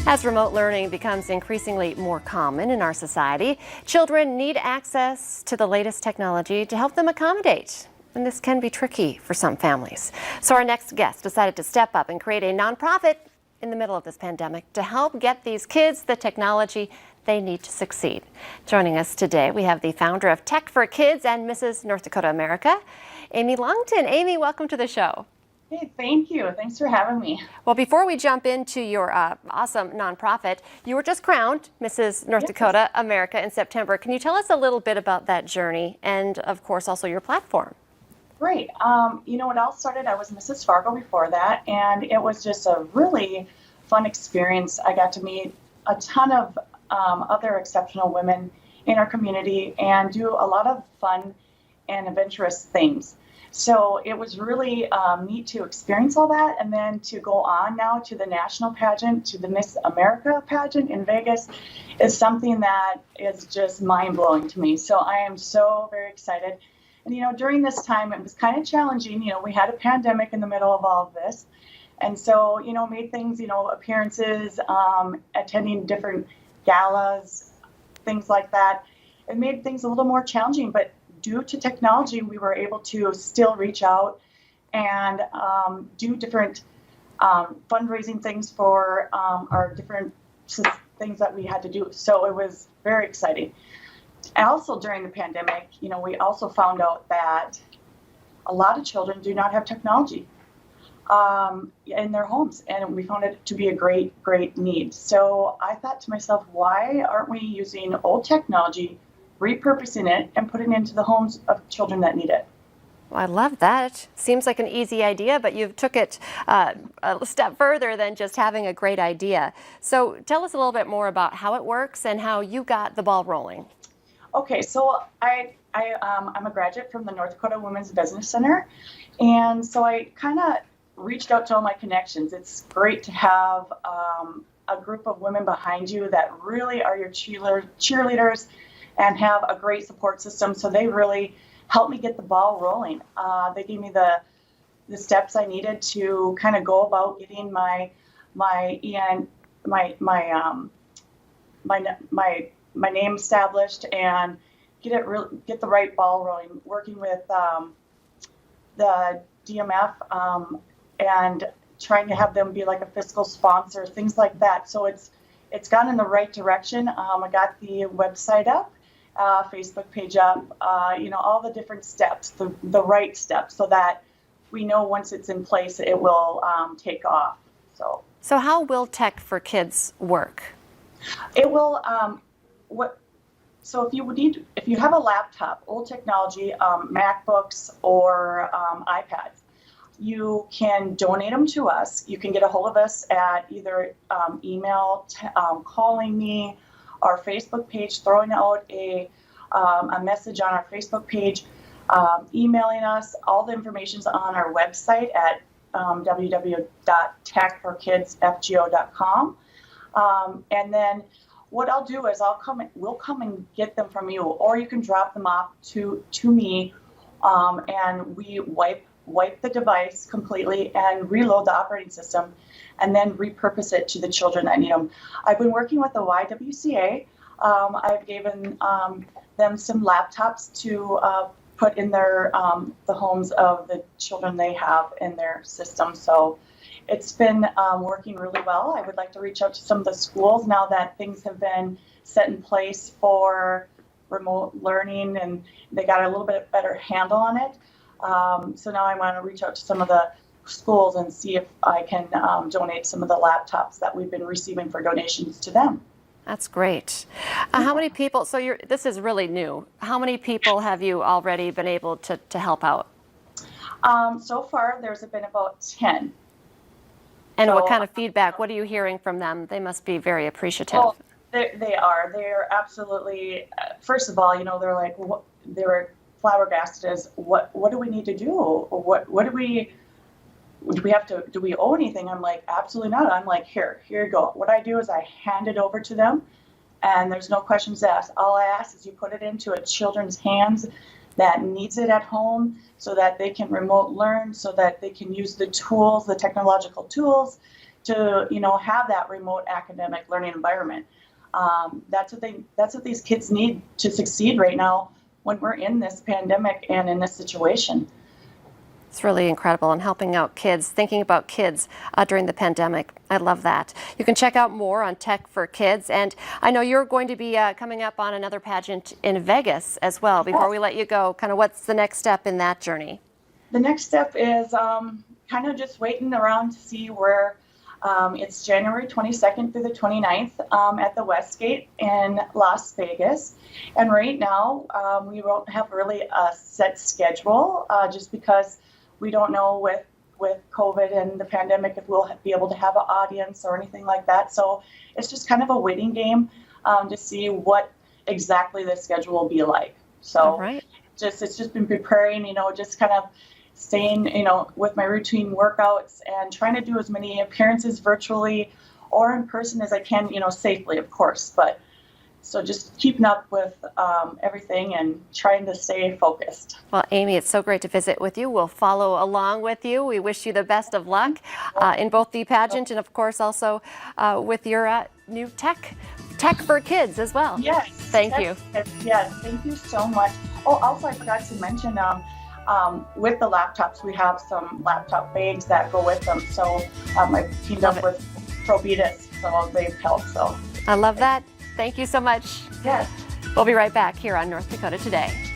As remote learning becomes increasingly more common in our society, children need access to the latest technology to help them accommodate. And this can be tricky for some families. So our next guest decided to step up and create a nonprofit in the middle of this pandemic to help get these kids the technology they need to succeed. Joining us today, we have the founder of Tech for Kids and Mrs. North Dakota America, Amy Longton. Amy, welcome to the show. Hey, thank you. Thanks for having me. Well, before we jump into your awesome nonprofit, you were just crowned Mrs. North Dakota America in September. Can you tell us a little bit about that journey and, of course, also your platform? Great. You know, it all started, I was Mrs. Fargo before that, and it was just a really fun experience. I got to meet a ton of other exceptional women in our community and do a lot of fun and adventurous things. So it was really neat to experience all that, and then to go on now to the national pageant, to the Miss America pageant in Vegas, is something that is just mind-blowing to me. So I am so very excited. And, you know, during this time, it was kind of challenging. You know, we had a pandemic in the middle of all of this. And so, you know, made things, you know, appearances, attending different galas, things like that. It made things a little more challenging, but due to technology, we were able to still reach out and do different fundraising things for our different things that we had to do. So it was very exciting. And also during the pandemic, you know, we also found out that a lot of children do not have technology in their homes, and we found it to be a great need. So I thought to myself, why aren't we using old technology, repurposing it, and putting it into the homes of children that need it? Well, I love that. Seems like an easy idea, but you've took it a step further than just having a great idea. So tell us a little bit more about how it works and how you got the ball rolling. Okay, so I'm a graduate from the North Dakota Women's Business Center, and so I kind of reached out to all my connections. It's great to have a group of women behind you that really are your cheerleaders and have a great support system. So they really helped me get the ball rolling. They gave me the steps I needed to kind of go about getting my name established and get the right ball rolling. Working with the DMF and trying to have them be like a fiscal sponsor, things like that. So it's gone in the right direction. I got the website up. Facebook page up, you know, all the different steps, the right steps, so that we know once it's in place, it will take off. So how will Tech for Kids work? It will. So if you have a laptop, old technology, MacBooks or iPads, you can donate them to us. You can get a hold of us at either email, calling me, our Facebook page, throwing out a message on our Facebook page, emailing us. All the information's on our website at www.techforkidsfgo.com. And then what I'll do is we'll come and get them from you, or you can drop them off to me, and we wipe the device completely and reload the operating system, and then repurpose it to the children that need them. I've been working with the YWCA. I've given them some laptops to put in their the homes of the children they have in their system. So it's been working really well. I would like to reach out to some of the schools now that things have been set in place for remote learning and they got a little bit better handle on it. So now I want to reach out to some of the schools and see if I can donate some of the laptops that we've been receiving for donations to them. That's great. How many people, so this is really new. How many people have you already been able to help out? So far, there's been about 10. And what kind of feedback? What are you hearing from them? They must be very appreciative. Well, they are. They're absolutely, first of all, you know, they're like, they were flabbergasted as, what do we need to do? What do we have to, do we owe anything? I'm like, absolutely not. I'm like, here you go. What I do is I hand it over to them, and there's no questions asked. All I ask is you put it into a children's hands that needs it at home so that they can remote learn, so that they can use the tools, the technological tools, to, have that remote academic learning environment. That's what these kids need to succeed right now when we're in this pandemic and in this situation. It's really incredible, and helping out kids, thinking about kids during the pandemic. I love that. You can check out more on Tech for Kids, and I know you're going to be coming up on another pageant in Vegas as well. Before we let you go, kind of what's the next step in that journey? The next step is kind of just waiting around to see where it's January 22nd through the 29th at the Westgate in Las Vegas. And right now, we won't have really a set schedule just because we don't know with COVID and the pandemic if we'll be able to have an audience or anything like that. So it's just kind of a waiting game to see what exactly the schedule will be like. So it's just been preparing, just kind of staying, with my routine workouts and trying to do as many appearances virtually or in person as I can, safely, of course. But so just keeping up with everything and trying to stay focused. Well, Amy, it's so great to visit with you. We'll follow along with you. We wish you the best of luck in both the pageant and, of course, also with your new Tech for Kids as well. Yes. Thank you. Yes, thank you so much. Oh, also, I forgot to mention, with the laptops, we have some laptop bags that go with them. So I've teamed up with Probetus, so they've helped. So I love that. Thank you so much. Yes. We'll be right back here on North Dakota Today.